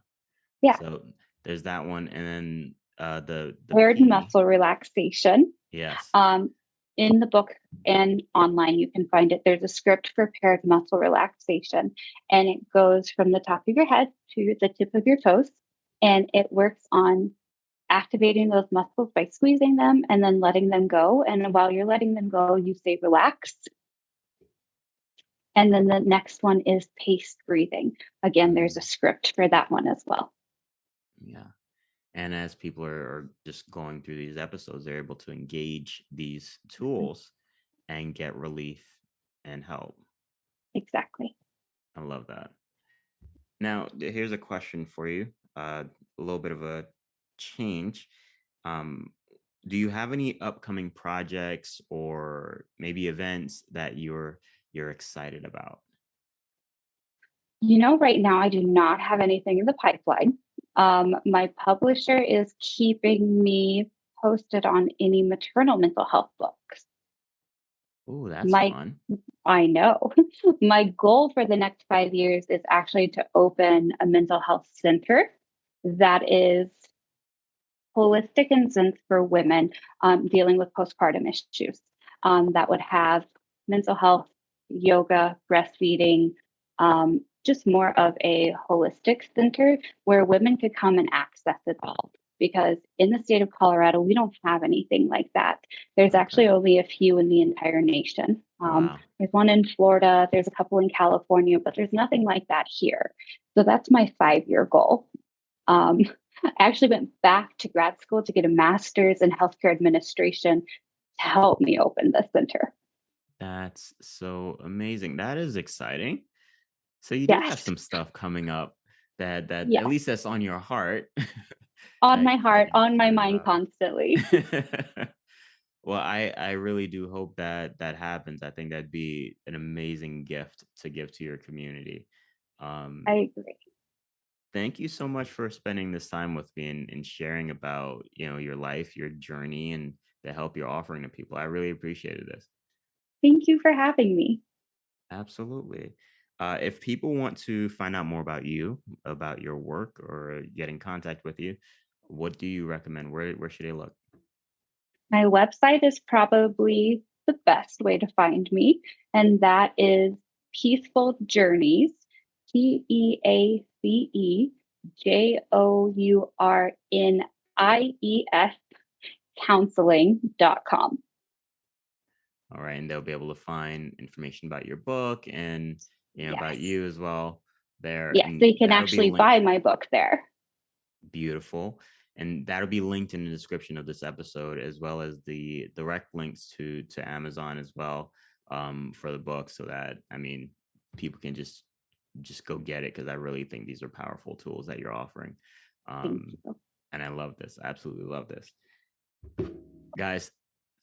Yeah. So there's that one, and then the Paired P. muscle relaxation. Yes. Um, in the book and online, you can find it. There's a script for paired muscle relaxation, and it goes from the top of your head to the tip of your toes. And it works on activating those muscles by squeezing them and then letting them go. And while you're letting them go, you say relax. And then the next one is paced breathing. Again, there's a Mm, script for that one as well. yeah. And as people are just going through these episodes, they're able to engage these Mhm. tools and get relief and help. Exactly. I love that. Now, here's a question for you. A little bit of a change. Um, do you have any upcoming projects or maybe events that you're excited about? Right now I do not have anything in the pipeline. My publisher is keeping me posted on any maternal mental health books. Oh, that's My, fun. I know. My goal for the next 5 years is actually to open a mental health center that is holistic in sense for women dealing with postpartum issues that would have mental health, yoga, breastfeeding, just more of a holistic center where women could come and access it all. Because in the state of Colorado, we don't have anything like that. There's Okay. actually only a few in the entire nation. Wow. There's one in Florida, there's a couple in California, but there's nothing like that here. So that's my 5 year goal. Um, I actually went back to grad school to get a master's in healthcare administration to help me open the center. That's so amazing. That is exciting. So you do have Yes, some stuff coming up that at yes. least that's on your heart On that my that heart, you're on my excited mind about. constantly. Well, I really do hope that that happens. I think that'd be an amazing gift to give to your community. I Um, agree. Thank you so much for spending this time with me and sharing about, your life, your journey, and the help you're offering to people. I really appreciated this. Thank you for having me. Absolutely. If people want to find out more about you, about your work, or get in contact with you, what do you recommend? Where should they look? My website is probably the best way to find me, and that is Peaceful Journeys, TEACEJOURNIES counseling.com. All right, and they'll be able to find information about your book and about Yes. you as well there, Yes, and they can that'll be actually linked. buy my book there. Beautiful. And that'll be linked in the description of this episode, as well as the direct links to Amazon as well, for the book, so that people can just go get it, because I really think these are powerful tools that you're offering. Thank Um, you. and I love this. I absolutely love this. Guys,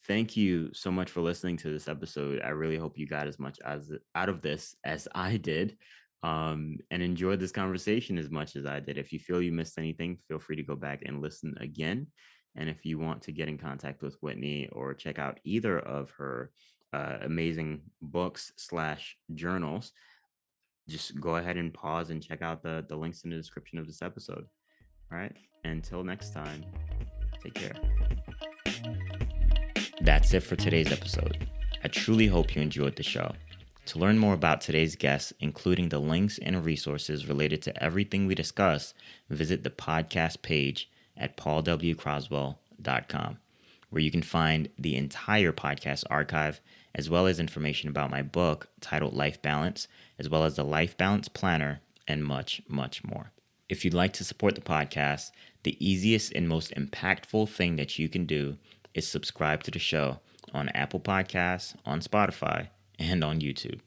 thank you so much for listening to this episode. I really hope you got as much as out of this as I did, and enjoyed this conversation as much as I did. If you feel you missed anything, feel free to go back and listen again. And if you want to get in contact with Whitney or check out either of her amazing books slash journals, just go ahead and pause and check out the links in the description of this episode. All right. Until next time, take care. That's it for today's episode. I truly hope you enjoyed the show. To learn more about today's guests, including the links and resources related to everything we discussed, visit the podcast page at paulwcroswell.com, where you can find the entire podcast archive, as well as information about my book titled Life Balance, as well as the Life Balance Planner, and much, much more. If you'd like to support the podcast, the easiest and most impactful thing that you can do is subscribe to the show on Apple Podcasts, on Spotify, and on YouTube.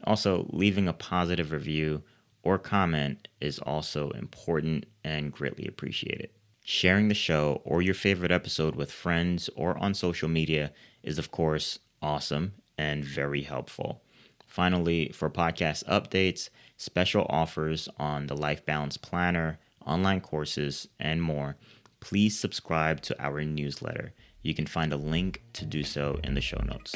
Also, leaving a positive review or comment is also important and greatly appreciated. Sharing the show or your favorite episode with friends or on social media is, of course, awesome and very helpful. Finally, for podcast updates, special offers on the Life Balance Planner, online courses, and more, please subscribe to our newsletter. You can find a link to do so in the show notes.